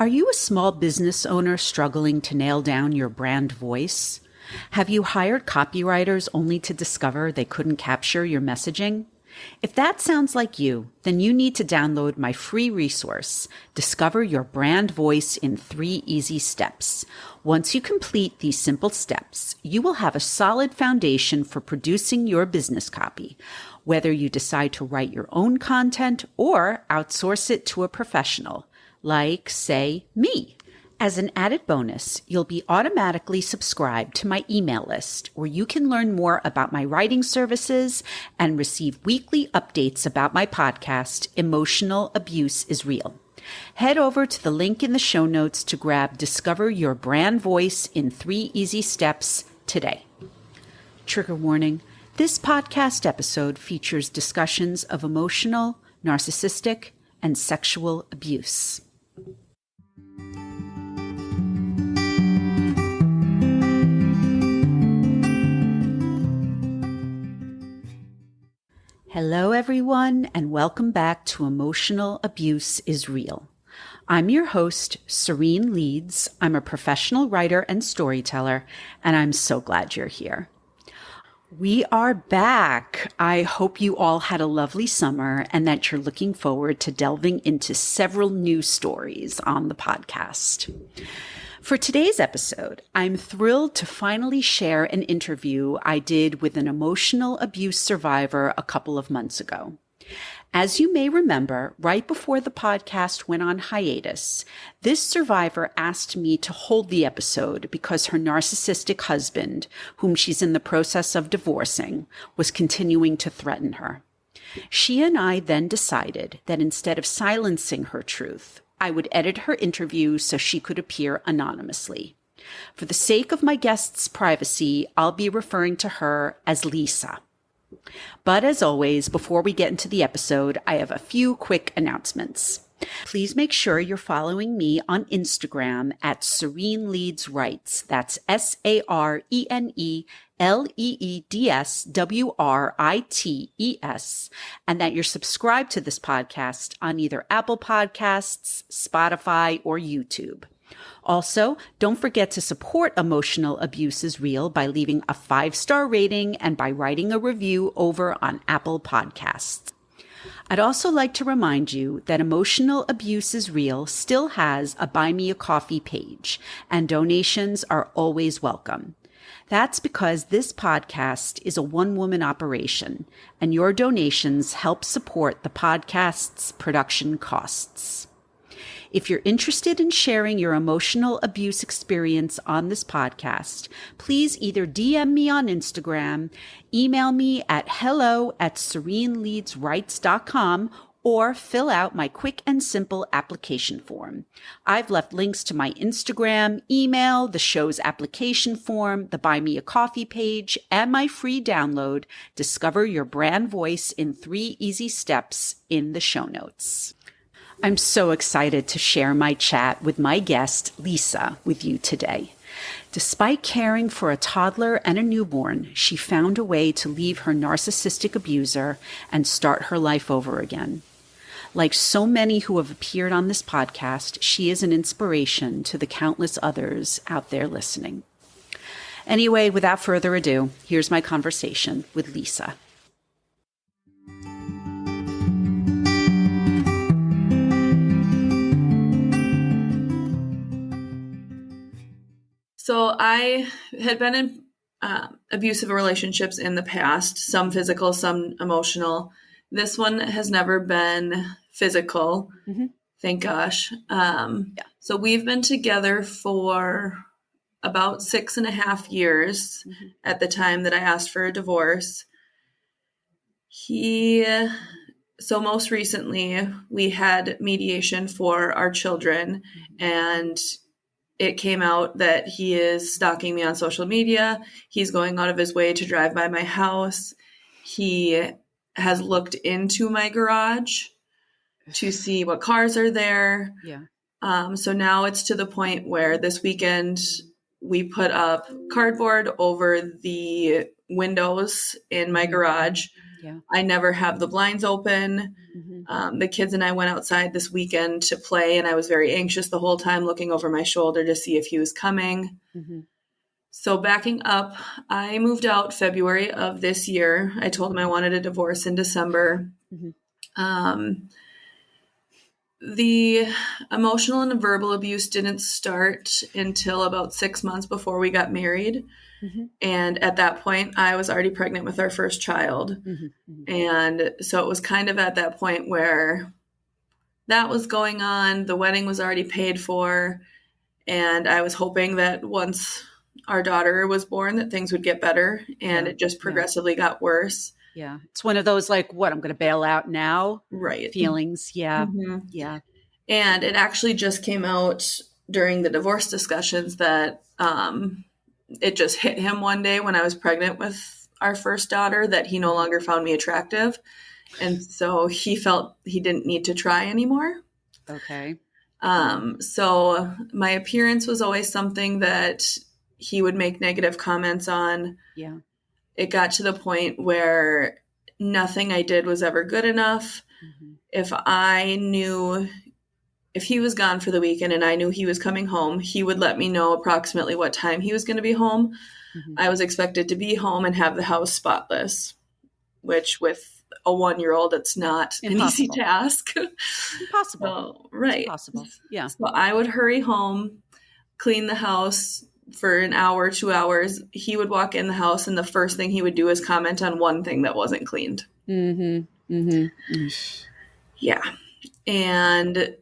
Are you a small business owner struggling to nail down your brand voice? Have you hired copywriters only to discover they couldn't capture your messaging? If that sounds like you, then you need to download my free resource, Discover Your Brand Voice in 3 Easy Steps. Once you complete these simple steps, you will have a solid foundation for producing your business copy, whether you decide to write your own content or outsource it to a professional, like, say, me. As an added bonus, you'll be automatically subscribed to my email list where you can learn more about my writing services and receive weekly updates about my podcast, Emotional Abuse is Real. Head over to the link in the show notes to grab Discover Your Brand Voice in 3 Easy Steps today. Trigger warning, this podcast episode features discussions of emotional, narcissistic, and sexual abuse. Hello, everyone, and welcome back to Emotional Abuse is Real. I'm your host, Serene Leeds. I'm a professional writer and storyteller, and I'm so glad you're here. We are back. I hope you all had a lovely summer and that you're looking forward to delving into several new stories on the podcast. For today's episode, I'm thrilled to finally share an interview I did with an emotional abuse survivor a couple of months ago. As you may remember, right before the podcast went on hiatus, this survivor asked me to hold the episode because her narcissistic husband, whom she's in the process of divorcing, was continuing to threaten her. She and I then decided that instead of silencing her truth, I would edit her interview so she could appear anonymously. For the sake of my guest's privacy, I'll be referring to her as Lisa. But as always, before we get into the episode, I have a few quick announcements. Please make sure you're following me on Instagram at Serene Leeds Writes. That's SareneLeedsWrites, and that you're subscribed to this podcast on either Apple Podcasts, Spotify, or YouTube. Also, don't forget to support Emotional Abuse is Real by leaving a 5-star rating and by writing a review over on Apple Podcasts. I'd also like to remind you that Emotional Abuse is Real still has a Buy Me a Coffee page, and donations are always welcome. That's because this podcast is a one-woman operation, and your donations help support the podcast's production costs. If you're interested in sharing your emotional abuse experience on this podcast, please either DM me on Instagram, email me at hello@sereneleadswrites.com, or fill out my quick and simple application form. I've left links to my Instagram, email, the show's application form, the Buy Me a Coffee page, and my free download, Discover Your Brand Voice in 3 Easy Steps, in the show notes. I'm so excited to share my chat with my guest, Lisa, with you today. Despite caring for a toddler and a newborn, she found a way to leave her narcissistic abuser and start her life over again. Like so many who have appeared on this podcast, she is an inspiration to the countless others out there listening. Anyway, without further ado, here's my conversation with Lisa. So I had been in abusive relationships in the past, some physical, some emotional. This one has never been physical, thank gosh. So we've been together for about 6.5 years at the time that I asked for a divorce. So most recently, we had mediation for our children, and it came out that he is stalking me on social media. He's going out of his way to drive by my house. He has looked into my garage to see what cars are there. Yeah. So now it's to the point where this weekend we put up cardboard over the windows in my garage Yeah. I never have the blinds open. Mm-hmm. The kids and I went outside this weekend to play, and I was very anxious the whole time, looking over my shoulder to see if he was coming. Mm-hmm. So backing up, I moved out February of this year. I told him I wanted a divorce in December. Mm-hmm. The emotional and verbal abuse didn't start until about 6 months before we got married. Mm-hmm. And at that point, I was already pregnant with our first child. Mm-hmm. And so it was kind of at that point where that was going on. The wedding was already paid for. And I was hoping that once our daughter was born, that things would get better. And it just progressively got worse. Yeah. It's one of those like, what, I'm going to bail out now? Right. Feelings. Yeah. Mm-hmm. Yeah. And it actually just came out during the divorce discussions that it just hit him one day when I was pregnant with our first daughter that he no longer found me attractive. And so he felt he didn't need to try anymore. Okay. So my appearance was always something that he would make negative comments on. Yeah. It got to the point where nothing I did was ever good enough. Mm-hmm. If he was gone for the weekend and I knew he was coming home, he would let me know approximately what time he was going to be home. Mm-hmm. I was expected to be home and have the house spotless, which with a 1-year-old, it's not an easy task. Impossible. So, right. It's impossible. Yeah. So I would hurry home, clean the house for an hour, 2 hours. He would walk in the house and the first thing he would do is comment on one thing that wasn't cleaned. Mm-hmm. Mm-hmm. Yeah. And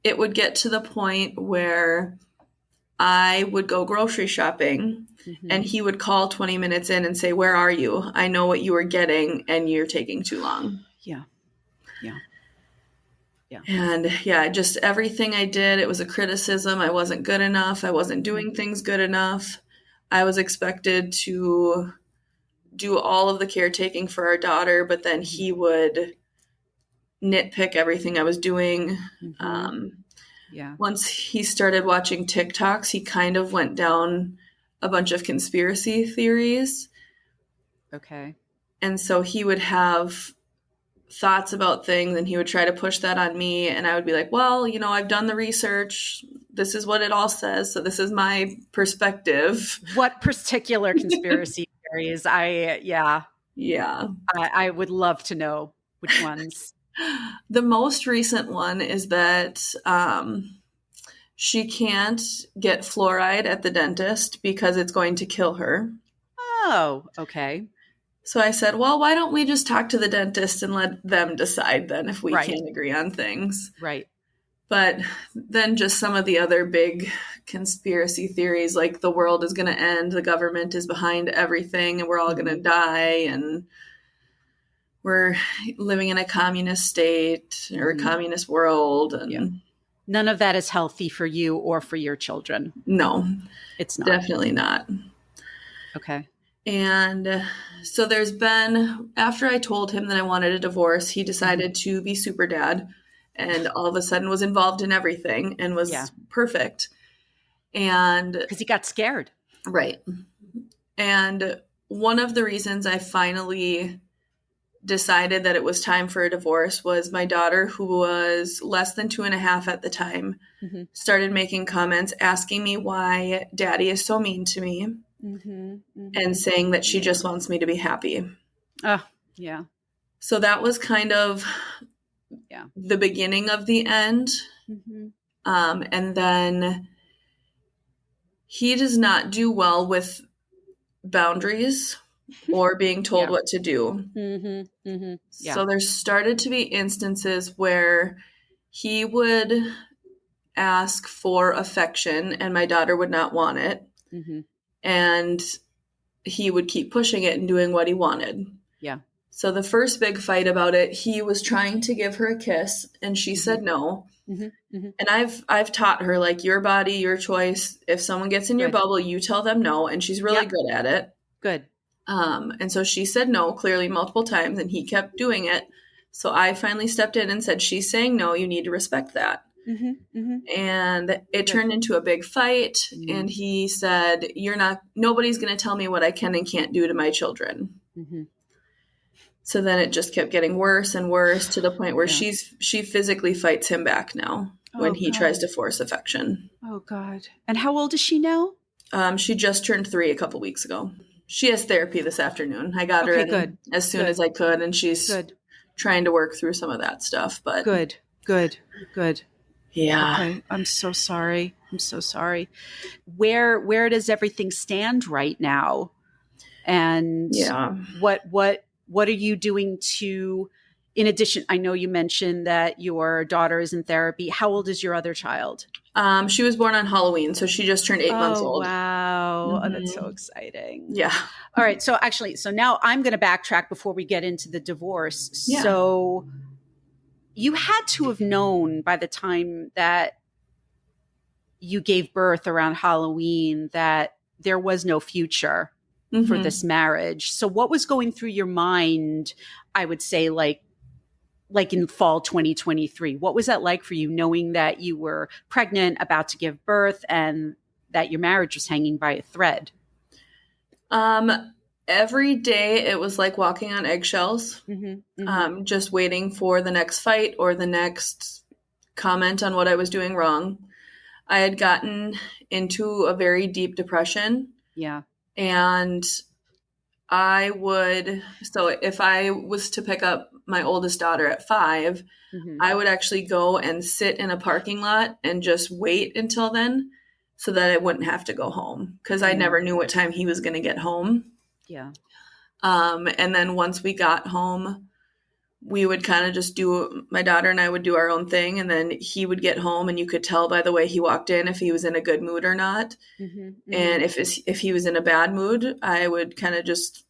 it would get to the point where I would go grocery shopping and he would call 20 minutes in and say, "Where are you? I know what you were getting and you're taking too long." Yeah. Yeah. Yeah. And yeah, just everything I did, it was a criticism. I wasn't good enough. I wasn't doing things good enough. I was expected to do all of the caretaking for our daughter, but then he would nitpick everything I was doing. Yeah. Once he started watching TikToks, he kind of went down a bunch of conspiracy theories. Okay. And so he would have thoughts about things and he would try to push that on me. And I would be like, well, I've done the research. This is what it all says. So this is my perspective. What particular conspiracy theories? Yeah. I would love to know which ones. The most recent one is that she can't get fluoride at the dentist because it's going to kill her. Oh, okay. So I said, well, why don't we just talk to the dentist and let them decide then if we can't agree on things? Right. But then just some of the other big conspiracy theories, like the world is going to end, the government is behind everything, and we're all going to die, and we're living in a communist state or a communist world. And none of that is healthy for you or for your children. No, it's not. Definitely not. Okay. And so there's been, after I told him that I wanted a divorce, he decided to be super dad and all of a sudden was involved in everything and was perfect. And because he got scared. Right. And one of the reasons I finally decided that it was time for a divorce was my daughter, who was less than 2.5 at the time, started making comments asking me why daddy is so mean to me and saying that she just wants me to be happy. Oh, yeah. So that was kind of the beginning of the end. And then he does not do well with boundaries or being told what to do. So there started to be instances where he would ask for affection and my daughter would not want it. And he would keep pushing it and doing what he wanted. Yeah. So the first big fight about it, he was trying to give her a kiss and she said no. And I've taught her, like, your body, your choice. If someone gets in your bubble, you tell them no. And she's really good at it. Good. And so she said no, clearly multiple times, and he kept doing it. So I finally stepped in and said, she's saying no, you need to respect that. And it turned into a big fight. And he said, nobody's going to tell me what I can and can't do to my children. So then it just kept getting worse and worse to the point where Yeah. she physically fights him back now when Oh, he tries God. to force affection. Oh, God. And how old is she now? She just turned 3 a couple weeks ago. She has therapy this afternoon. I got her Okay, in good. as soon Good. as I could, and she's Good. trying to work through some of that stuff. But Good. Good. Good. yeah, Okay. I'm so sorry. I'm so sorry. Where does everything stand right now? And yeah. what are you doing to, in addition, I know you mentioned that your daughter is in therapy. How old is your other child? She was born on Halloween, so she just turned 8 months Oh, old. wow. Oh, that's so Mm-hmm. exciting. Yeah. All right. So now I'm going to backtrack before we get into the divorce. Yeah. So you had to have known by the time that you gave birth around Halloween that there was no future for this marriage. So what was going through your mind, I would say, like in fall 2023? What was that like for you, knowing that you were pregnant, about to give birth, and that your marriage was hanging by a thread? Every day it was like walking on eggshells, just waiting for the next fight or the next comment on what I was doing wrong. I had gotten into a very deep depression. Yeah. And so if I was to pick up my oldest daughter at 5, I would actually go and sit in a parking lot and just wait until then so that I wouldn't have to go home, because I never knew what time he was going to get home. Yeah. And then once we got home, we would kind of just my daughter and I would do our own thing. And then he would get home, and you could tell by the way he walked in if he was in a good mood or not. And if he was in a bad mood, I would kind of just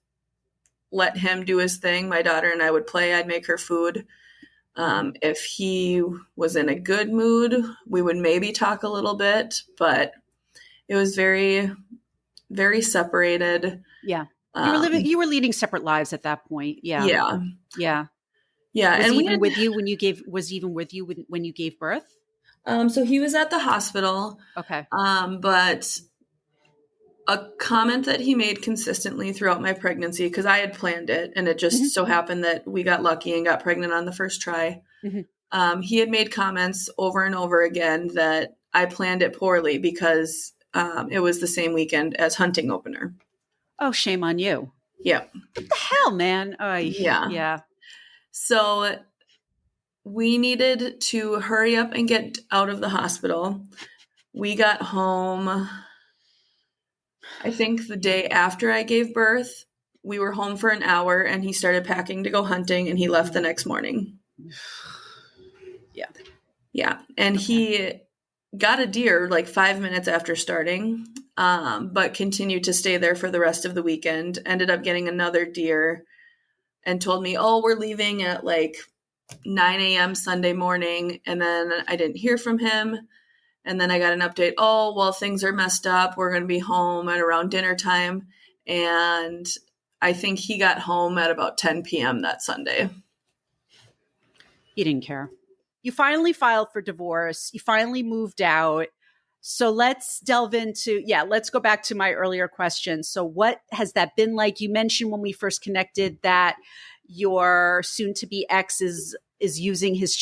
let him do his thing. My daughter and I would play. I'd make her food. If he was in a good mood, we would maybe talk a little bit, but it was very, very separated. Yeah. You were leading separate lives at that point. Yeah. Yeah. Yeah. Yeah. Was And he we even had, with you when you gave birth? so he was at the hospital. Okay. But a comment that he made consistently throughout my pregnancy, because I had planned it, and it just so happened that we got lucky and got pregnant on the first try. He had made comments over and over again that I planned it poorly because it was the same weekend as hunting opener. Oh, shame on you. Yeah. What the hell, man? Yeah. Yeah. So we needed to hurry up and get out of the hospital. We got home, I think the day after I gave birth. We were home for an hour, and he started packing to go hunting, and he left the next morning. Yeah. Yeah. And he got a deer like 5 minutes after starting, but continued to stay there for the rest of the weekend. Ended up getting another deer and told me, oh, we're leaving at like 9 a.m. Sunday morning. And then I didn't hear from him. And then I got an update. Oh, well, things are messed up. We're going to be home at around dinner time. And I think he got home at about 10 p.m. that Sunday. He didn't care. You finally filed for divorce. You finally moved out. So let's delve into, let's go back to my earlier question. So what has that been like? You mentioned when we first connected that your soon-to-be ex is using his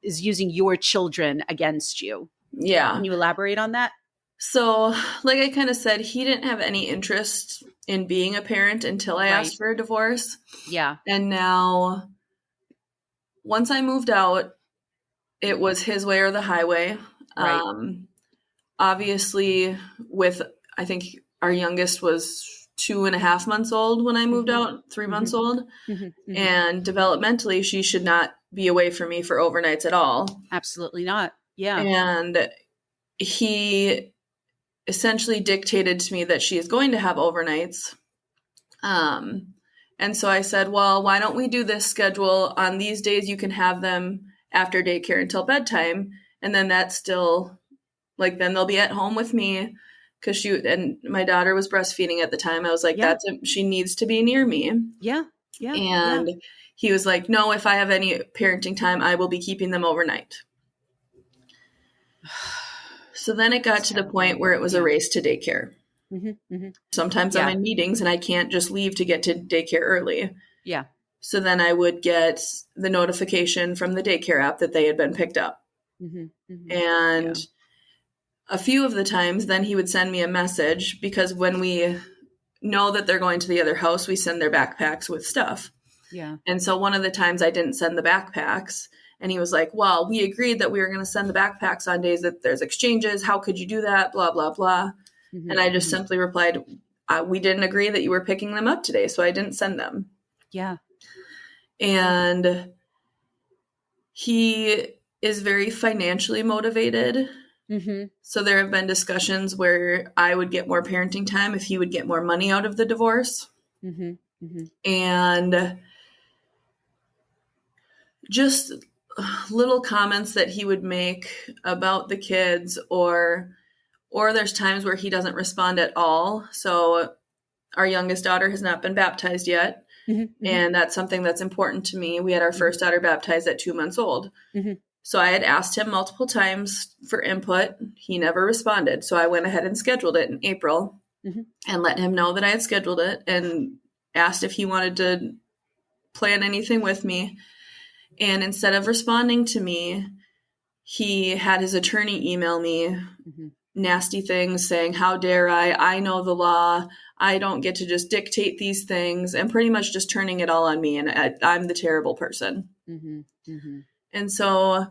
is using your children against you. Yeah. Can you elaborate on that? So, like I kind of said, he didn't have any interest in being a parent until I asked for a divorce. Yeah. And now, once I moved out, it was his way or the highway. Right. Obviously, I think our youngest was 2.5 months old when I moved out, 3 months old. And developmentally, she should not be away from me for overnights at all. Absolutely not. Yeah. And he essentially dictated to me that she is going to have overnights. And so I said, well, why don't we do this schedule? On these days, you can have them after daycare until bedtime. And then that's still, like, then they'll be at home with me, because and my daughter was breastfeeding at the time. I was like, she needs to be near me. Yeah. Yeah. And he was like, no, if I have any parenting time, I will be keeping them overnight. So then it got to the point where it was a race to daycare. Sometimes I'm in meetings and I can't just leave to get to daycare early. Yeah. So then I would get the notification from the daycare app that they had been picked up. And a few of the times, then he would send me a message, because when we know that they're going to the other house, we send their backpacks with stuff. Yeah. And so one of the times I didn't send the backpacks, and he was like, well, we agreed that we were going to send the backpacks on days that there's exchanges. How could you do that? Blah, blah, blah. And I just simply replied, we didn't agree that you were picking them up today, so I didn't send them. Yeah. And he is very financially motivated. So there have been discussions where I would get more parenting time if he would get more money out of the divorce. And just little comments that he would make about the kids, or there's times where he doesn't respond at all. So our youngest daughter has not been baptized yet. And that's something that's important to me. We had our first daughter baptized at 2 months old. So I had asked him multiple times for input. He never responded. So I went ahead and scheduled it in April and let him know that I had scheduled it, and asked if he wanted to plan anything with me. And instead of responding to me, he had his attorney email me nasty things saying, how dare I know the law. I don't get to just dictate these things, and pretty much just turning it all on me. And I'm the terrible person. And so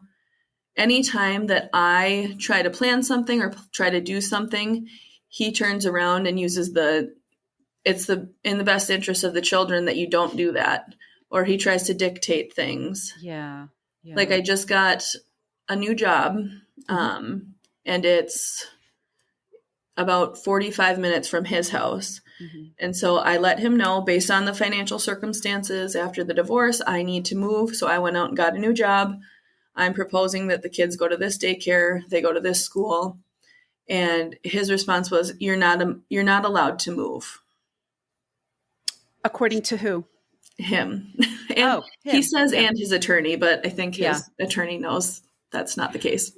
anytime that I try to plan something or try to do something, he turns around and uses it's in the best interest of the children that you don't do that. Or he tries to dictate things. Yeah. Like I just got a new job, and it's about 45 minutes from his house. And so I let him know, based on the financial circumstances after the divorce, I need to move. So I went out and got a new job. I'm proposing that the kids go to this daycare, they go to this school. And his response was, you're not allowed to move. According to who? Him. And him. He says, and his attorney, but I think his attorney knows that's not the case.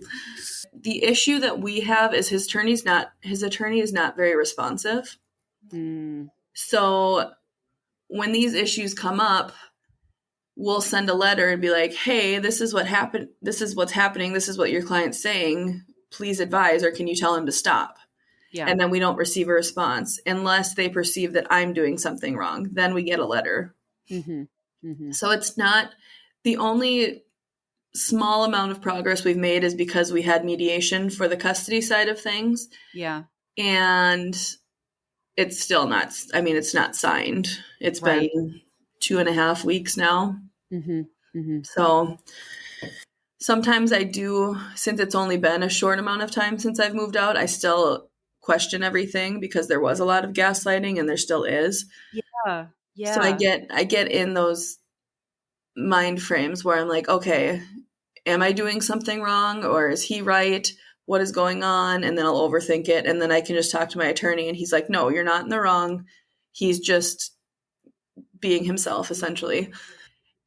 The issue that we have is his attorney is not very responsive. So when these issues come up, we'll send a letter and be like, hey, this is what happened. This is what's happening. This is what your client's saying. Please advise, or can you tell him to stop? Yeah. And then we don't receive a response unless they perceive that I'm doing something wrong. Then we get a letter. So it's not the only small amount of progress we've made is because we had mediation for the custody side of things. Yeah. And it's still not, it's not signed. It's been 2.5 weeks now. So sometimes I do, since it's only been a short amount of time since I've moved out, I still question everything because there was a lot of gaslighting and there still is. Yeah. Yeah. So I get in those mind frames where I'm like, okay, am I doing something wrong, or is he right? What is going on? And then I'll overthink it. And then I can just talk to my attorney and he's like, no, you're not in the wrong. He's just being himself, essentially.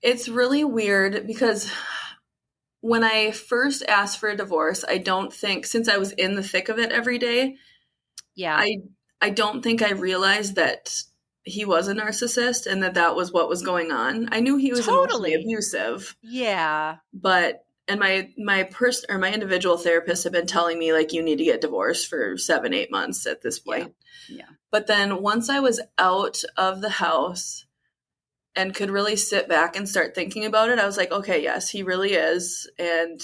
It's really weird because when I first asked for a divorce, I don't think, since I was in the thick of it every day, I don't think I realized that he was a narcissist and that was what was going on. I knew he was emotionally abusive. Yeah. But, and my individual therapist had been telling me, like, you need to get divorced for 7-8 months at this point. Yeah. But then once I was out of the house and could really sit back and start thinking about it, I was like, okay, yes, he really is. And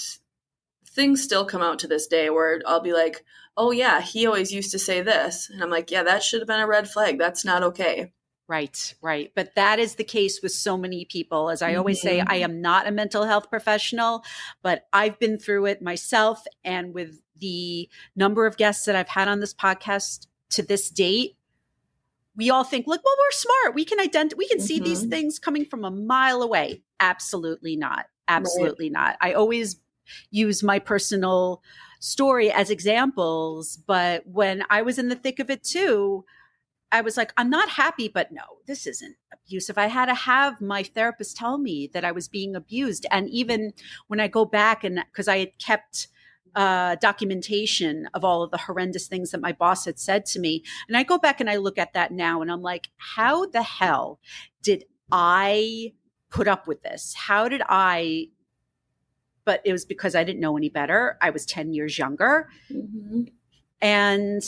things still come out to this day where I'll be like, oh yeah, he always used to say this. And I'm like, yeah, that should have been a red flag. That's not okay. Right. But that is the case with so many people. As I always say, I am not a mental health professional, but I've been through it myself. And with the number of guests that I've had on this podcast to this date, we all think, look, well, we're smart. We can see these things coming from a mile away. Absolutely not. Absolutely not. I always use my personal story as examples, but when I was in the thick of it too, I was like, I'm not happy, but no, this isn't abusive. I had to have my therapist tell me that I was being abused. And even when I go back, and because I had kept documentation of all of the horrendous things that my boss had said to me, and I go back and I look at that now and I'm like, how the hell did I put up with this? But it was because I didn't know any better. I was 10 years younger. Mm-hmm. And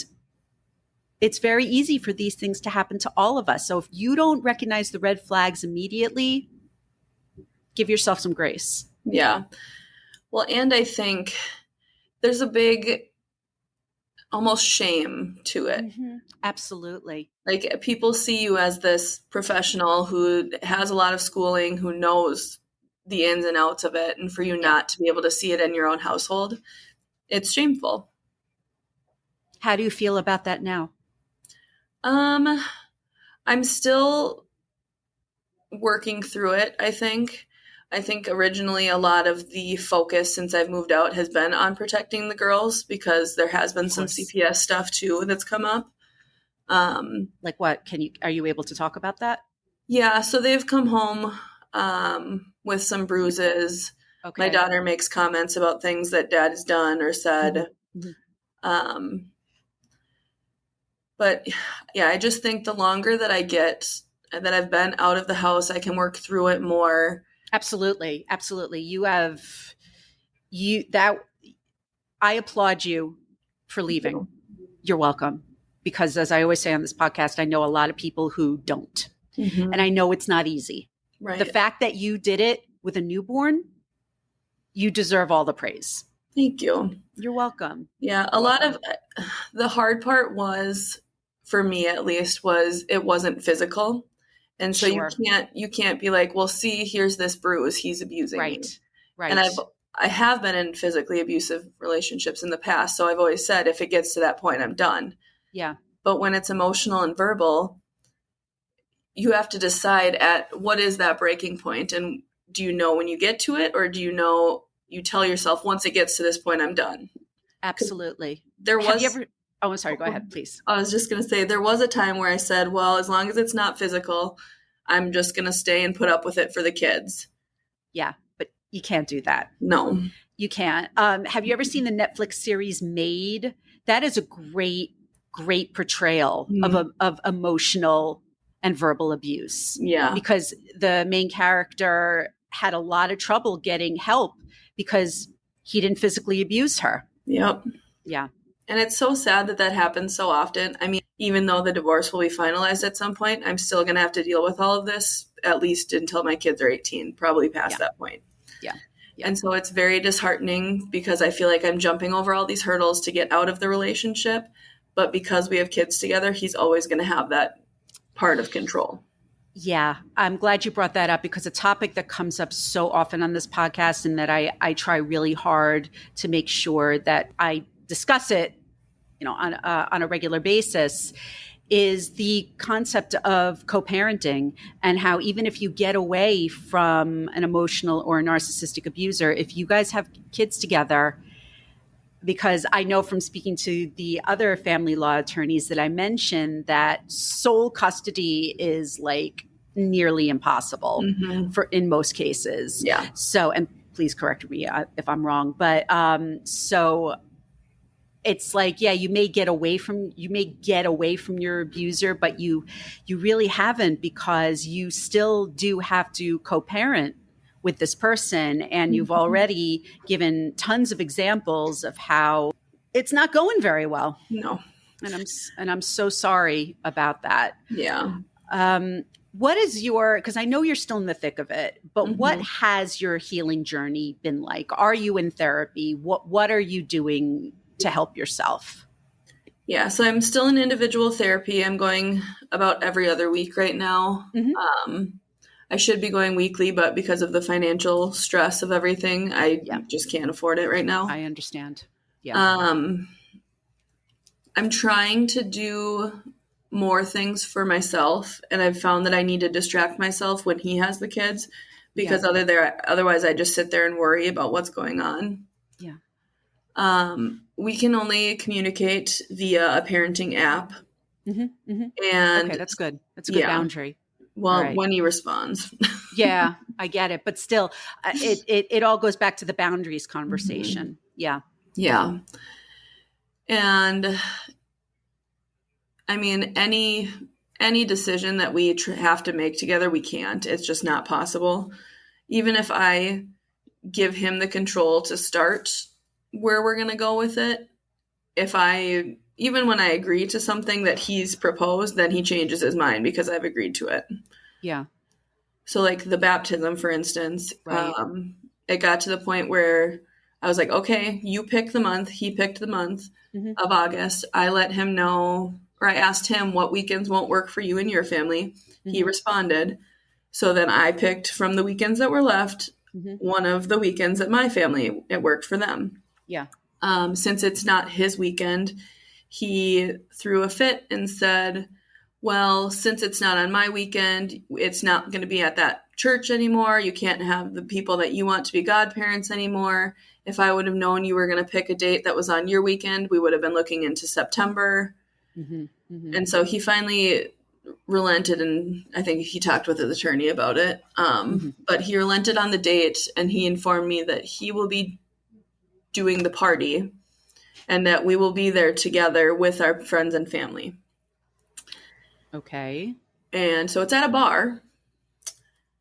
it's very easy for these things to happen to all of us. So if you don't recognize the red flags immediately, give yourself some grace. Yeah. Well, and I think there's a big almost shame to it. Mm-hmm. Absolutely. Like, people see you as this professional who has a lot of schooling, who knows the ins and outs of it. And for you not to be able to see it in your own household, it's shameful. How do you feel about that now? I'm still working through it, I think. I think originally a lot of the focus since I've moved out has been on protecting the girls, because there has been some CPS stuff too that's come up. Like what? Are you able to talk about that? Yeah, so they've come home with some bruises. Okay. My daughter makes comments about things that dad has done or said. Mm-hmm. But yeah, I just think the longer that that I've been out of the house, I can work through it more. Absolutely. Absolutely. I applaud you for leaving. You're welcome. Because as I always say on this podcast, I know a lot of people who don't. Mm-hmm. And I know it's not easy. Right. The fact that you did it with a newborn, you deserve all the praise. Thank you. You're welcome. Yeah. A lot of the hard part was, for me at least, was it wasn't physical. And so Sure. you can't be like, well, see, here's this bruise, he's abusing me. Right. And I have been in physically abusive relationships in the past. So I've always said, if it gets to that point, I'm done. Yeah. But when it's emotional and verbal, you have to decide at what is that breaking point. And do you know when you get to it, or do you know, you tell yourself, once it gets to this point, I'm done? Absolutely. Have you ever, oh, I'm sorry. Go ahead, please. I was just going to say, there was a time where I said, well, as long as it's not physical, I'm just going to stay and put up with it for the kids. Yeah, but you can't do that. No. You can't. Have you ever seen the Netflix series Made? That is a great portrayal of emotional and verbal abuse. Yeah. Because the main character had a lot of trouble getting help because he didn't physically abuse her. Yep. Yeah. And it's so sad that happens so often. I mean, even though the divorce will be finalized at some point, I'm still going to have to deal with all of this, at least until my kids are 18, probably past that point. Yeah. And so it's very disheartening, because I feel like I'm jumping over all these hurdles to get out of the relationship. But because we have kids together, he's always going to have that part of control. Yeah, I'm glad you brought that up, because a topic that comes up so often on this podcast, and that I try really hard to make sure that I discuss it, on a regular basis, is the concept of co-parenting, and how even if you get away from an emotional or a narcissistic abuser, if you guys have kids together, because I know from speaking to the other family law attorneys that I mentioned that sole custody is like nearly impossible in most cases. Yeah. So, and please correct me if I'm wrong, but so it's like, yeah, you may get away from your abuser, but you really haven't, because you still do have to co-parent with this person. And you've already given tons of examples of how it's not going very well. No. And I'm so sorry about that. Yeah. What is because I know you're still in the thick of it, but what has your healing journey been like? Are you in therapy? What are you doing to help yourself? Yeah, so I'm still in individual therapy. I'm going about every other week right now. I should be going weekly, but because of the financial stress of everything, I just can't afford it right now. I understand. Yeah. I'm trying to do more things for myself, and I've found that I need to distract myself when he has the kids, because otherwise I just sit there and worry about what's going on. Yeah. We can only communicate via a parenting app. And okay, that's good. That's a good boundary. Well, when he responds. Yeah, I get it. But still, it all goes back to the boundaries conversation. Yeah. Yeah. And I mean, any any decision that we have to make together, we can't. It's just not possible. Even if I give him the control to start where we're going to go with it, even when I agree to something that he's proposed, then he changes his mind because I've agreed to it. Yeah. So like the baptism, for instance, Right. It got to the point where I was like, okay, you pick the month. He picked the month of August. I let him know, or I asked him what weekends won't work for you and your family. He responded. So then I picked from the weekends that were left, one of the weekends that my family, it worked for them. Yeah. Since it's not his weekend, he threw a fit and said, well, since it's not on my weekend, it's not going to be at that church anymore. You can't have the people that you want to be godparents anymore. If I would have known you were going to pick a date that was on your weekend, we would have been looking into September. And so he finally relented, and I think he talked with his attorney about it. But he relented on the date, and he informed me that he will be doing the party and that we will be there together with our friends and family. Okay. And so it's at a bar.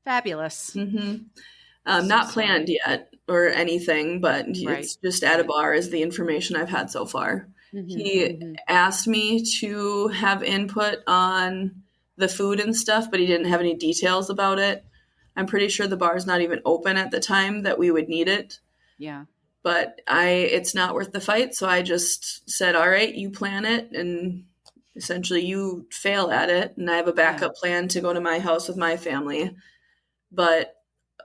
Fabulous. Not planned yet or anything, but it's just at a bar is the information I've had so far. He asked me to have input on the food and stuff, but he didn't have any details about it. I'm pretty sure the bar is not even open at the time that we would need it. Yeah. But it's not worth the fight. So I just said, all right, you plan it, and essentially you fail at it. And I have a backup plan to go to my house with my family. But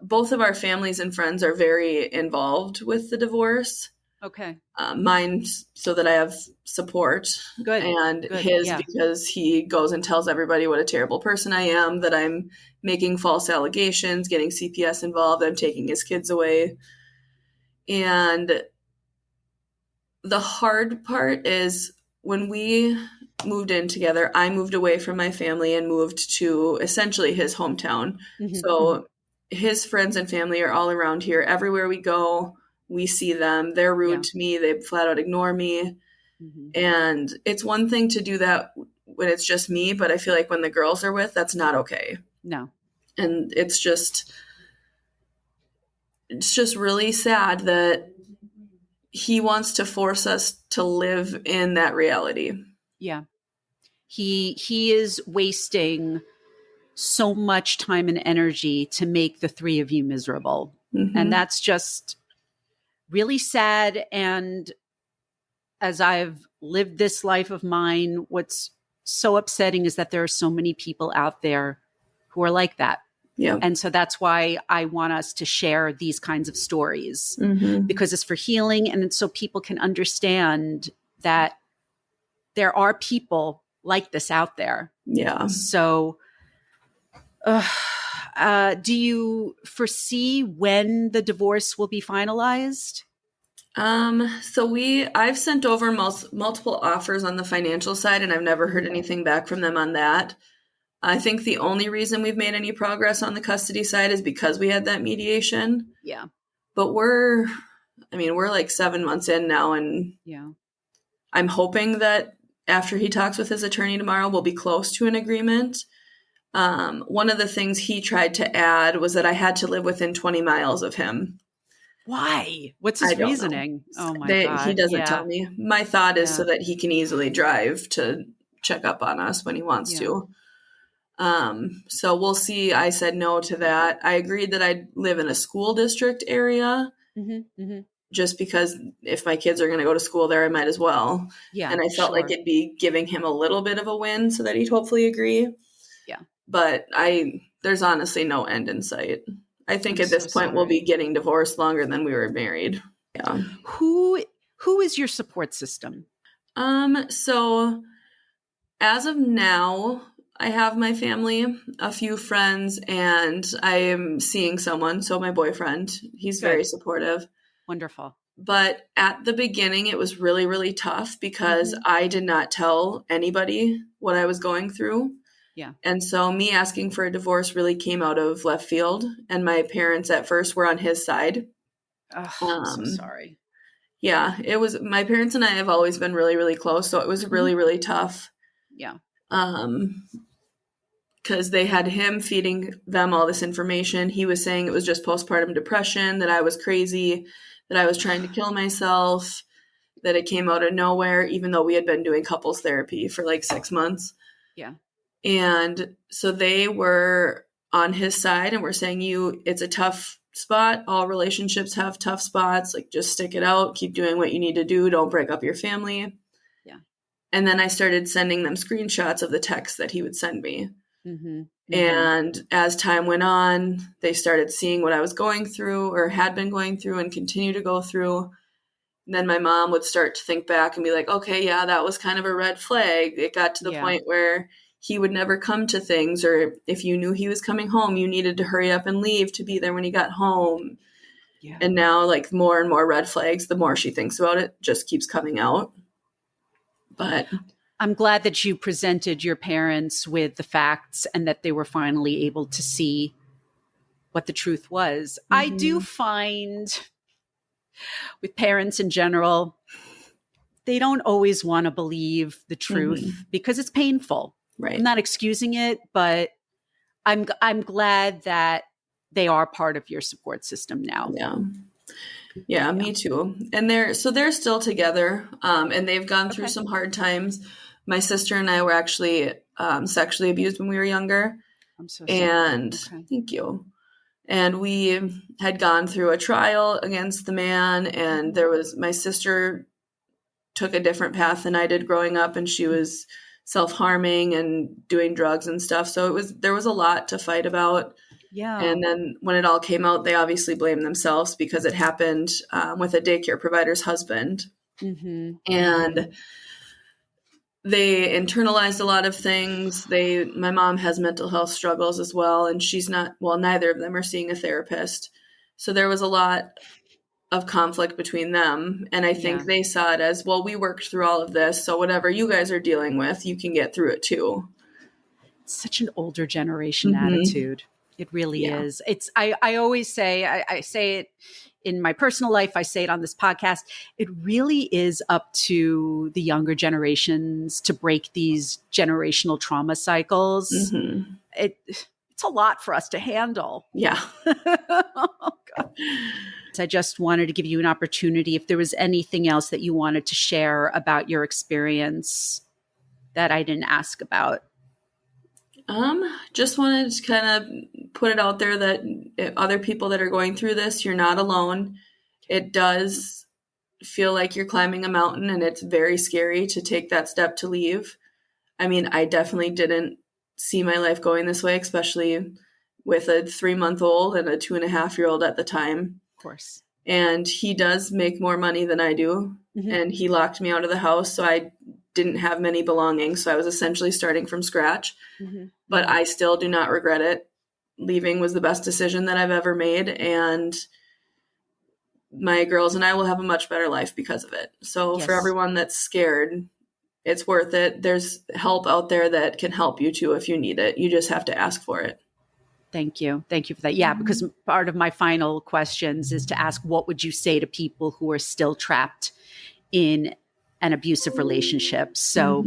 both of our families and friends are very involved with the divorce. Okay. Mine, so that I have support. Good. And his, because he goes and tells everybody what a terrible person I am, that I'm making false allegations, getting CPS involved, I'm taking his kids away. And the hard part is when we moved in together, I moved away from my family and moved to essentially his hometown. So his friends and family are all around here. Everywhere we go, we see them. They're rude to me. They flat out ignore me. And it's one thing to do that when it's just me, but I feel like when the girls are with, that's not okay. No. And it's just really sad that he wants to force us to live in that reality. Yeah. He is wasting so much time and energy to make the three of you miserable. And that's just really sad. And as I've lived this life of mine, what's so upsetting is that there are so many people out there who are like that. Yeah. And so that's why I want us to share these kinds of stories, because it's for healing, and it's so people can understand that there are people like this out there. Yeah. So do you foresee when the divorce will be finalized? So I've sent over multiple offers on the financial side, and I've never heard anything back from them on that. I think the only reason we've made any progress on the custody side is because we had that mediation. Yeah. But we're like 7 months in now, and I'm hoping that after he talks with his attorney tomorrow, we'll be close to an agreement. One of the things he tried to add was that I had to live within 20 miles of him. Why? What's his reasoning? Oh my God. He doesn't tell me. My thought is so that he can easily drive to check up on us when he wants to. So we'll see. I said no to that. I agreed that I'd live in a school district area just because if my kids are going to go to school there, I might as well. Yeah. And I felt like it'd be giving him a little bit of a win so that he'd hopefully agree. Yeah. But there's honestly no end in sight. I think at this point we'll be getting divorced longer than we were married. Yeah. Who is your support system? So as of now, I have my family, a few friends, and I am seeing someone. So my boyfriend, he's very supportive. Wonderful. But at the beginning, it was really, really tough because I did not tell anybody what I was going through. Yeah. And so me asking for a divorce really came out of left field. And my parents at first were on his side. Oh, I'm so sorry. Yeah, it was. My parents and I have always been really, really close. So it was really, really tough. Yeah. because they had him feeding them all this information. He was saying it was just postpartum depression, that I was crazy, that I was trying to kill myself, that it came out of nowhere, even though we had been doing couples therapy for like 6 months. Yeah. And so they were on his side and were saying, it's a tough spot. All relationships have tough spots. Like, just stick it out. Keep doing what you need to do. Don't break up your family. Yeah. And then I started sending them screenshots of the texts that he would send me. Mm-hmm. And as time went on, they started seeing what I was going through or had been going through and continue to go through. And then my mom would start to think back and be like, okay, yeah, that was kind of a red flag. It got to the point where he would never come to things, or if you knew he was coming home, you needed to hurry up and leave to be there when he got home. Yeah. And now, like, more and more red flags, the more she thinks about it, just keeps coming out. But I'm glad that you presented your parents with the facts and that they were finally able to see what the truth was. Mm-hmm. I do find with parents in general, they don't always want to believe the truth because it's painful. Right. I'm not excusing it, but I'm glad that they are part of your support system now. Yeah, me too. And they're still together, and they've gone through some hard times. My sister and I were actually sexually abused when we were younger. I'm so sorry. And thank you. And we had gone through a trial against the man, and my sister took a different path than I did growing up, and she was self-harming and doing drugs and stuff. So there was a lot to fight about. Yeah. And then when it all came out, they obviously blamed themselves because it happened with a daycare provider's husband. Mm-hmm. And they internalized a lot of things. My mom has mental health struggles as well, and neither of them are seeing a therapist. So there was a lot of conflict between them. And I think they saw it as, well, we worked through all of this, so whatever you guys are dealing with, you can get through it too. It's such an older generation attitude. It really is. I always say, I say it in my personal life, I say it on this podcast, it really is up to the younger generations to break these generational trauma cycles. Mm-hmm. It's a lot for us to handle. Yeah. Oh, God. I just wanted to give you an opportunity if there was anything else that you wanted to share about your experience that I didn't ask about. Just wanted to kind of put it out there that other people that are going through this, you're not alone. It does feel like you're climbing a mountain, and it's very scary to take that step to leave. I mean, I definitely didn't see my life going this way, especially with a 3-month-old and a 2.5-year-old at the time. Of course. And he does make more money than I do. Mm-hmm. And he locked me out of the house, so I didn't have many belongings. So I was essentially starting from scratch. Mm-hmm. But I still do not regret it. Leaving was the best decision that I've ever made. And my girls and I will have a much better life because of it. So for everyone that's scared, it's worth it. There's help out there that can help you too if you need it. You just have to ask for it. Thank you. Thank you for that. Yeah, because part of my final questions is to ask, what would you say to people who are still trapped in an abusive relationship? So,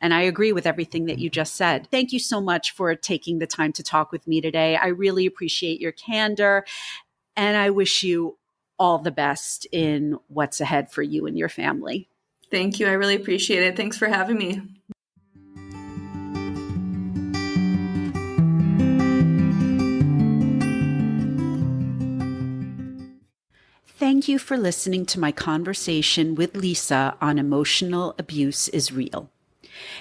and I agree with everything that you just said. Thank you so much for taking the time to talk with me today. I really appreciate your candor, and I wish you all the best in what's ahead for you and your family. Thank you. I really appreciate it. Thanks for having me. Thank you for listening to my conversation with Lisa on Emotional Abuse is Real.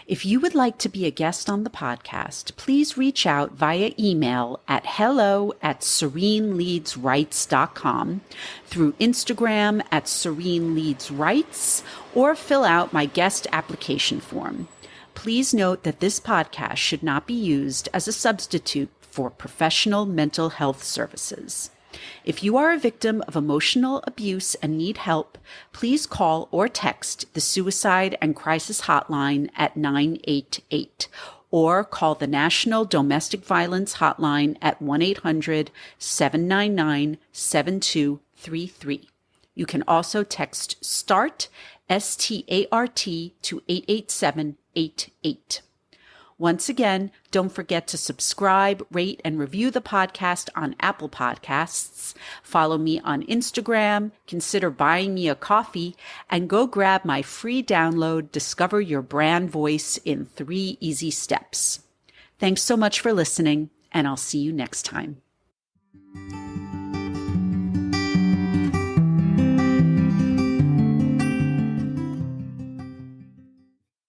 If you would like to be a guest on the podcast, please reach out via email at hello@sereneleadsrights.com, through Instagram at sereneleadsrights, or fill out my guest application form. Please note that this podcast should not be used as a substitute for professional mental health services. If you are a victim of emotional abuse and need help, please call or text the Suicide and Crisis Hotline at 988, or call the National Domestic Violence Hotline at 1-800-799-7233. You can also text START, START, to 88788. Once again, don't forget to subscribe, rate, and review the podcast on Apple Podcasts. Follow me on Instagram, consider buying me a coffee, and go grab my free download, Discover Your Brand Voice in 3 Easy Steps. Thanks so much for listening, and I'll see you next time.